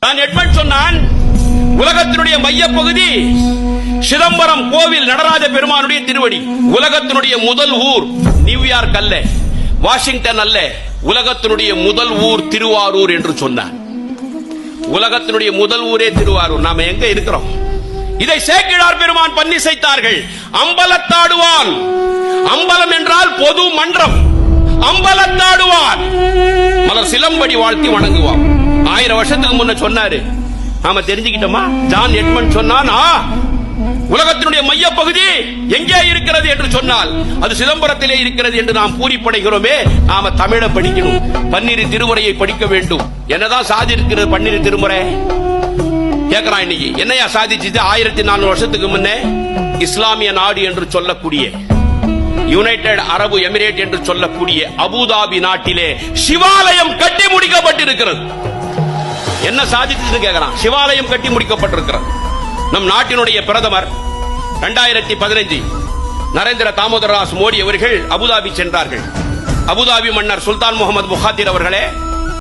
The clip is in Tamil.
தான் எட்மண்ட் சொன்னான், உலகத்தினுடைய மையப்பகுதி சிதம்பரம் கோவில் நடராஜ பெருமானுடைய திருவடி. உலகத்தினுடைய முதல் ஊர் நியூயார்க் அல்ல, வாஷிங்டன் அல்ல, உலகத்தினுடைய முதல் ஊர் திருவாரூர் என்று சொன்னார். உலகத்தினுடைய முதல் ஊரே திருவாரூர். நாம எங்க இருக்கிறோம்? இதை சேக்கிழார் பெருமான் பன்னிசைத்தார்கள். அம்பலத்தாடுவான், அம்பலம் என்றால் பொது மன்றம், அம்பலத்தாடுவான் மலர் சிலம்படி வாழ்த்தி வணங்குவான். 1000 வருஷத்துக்கு முன்ன சொன்னாரு. நாம தெரிஞ்சுக்கிட்டோமா? ஜான் எட்மண்ட் சொன்னான், உலகத்தினுடைய மையப்பகுதி எங்கே இருக்கிறது என்று சொன்னால் அது சிதம்பரத்திலே இருக்கிறது என்று நாம் பூரிப்படைகிறோமே. நாம தமிழ படிக்கணும், பன்னிரு திருமுறையை படிக்க வேண்டும். என்னதான் சாதிக்கிறது பன்னிரு திருமுறை? கேட்கிறான். இன்னைக்கு என்னையா சாதிச்சு? 1400 வருஷத்துக்கு முன்னே இஸ்லாமிய நாடு என்று சொல்லக்கூடிய யுனைடெட் அரபு எமிரேட் என்று சொல்லக்கூடிய அபுதாபி நாட்டிலே சிவாலயம் கட்டி முடிக்கப்பட்டிருக்கிறது. என்ன சாதிச்சு கேட்கிறான்? சிவாலயம் கட்டி முடிக்கப்பட்டிருக்கிறது. நம் நாட்டினுடைய பிரதமர் 2015 நரேந்திர தாமோதரதாஸ் மோடி அவர்கள் அபுதாபி சென்றார்கள். அபுதாபி மன்னர் சுல்தான் முகமது முகாத்திர் அவர்களே,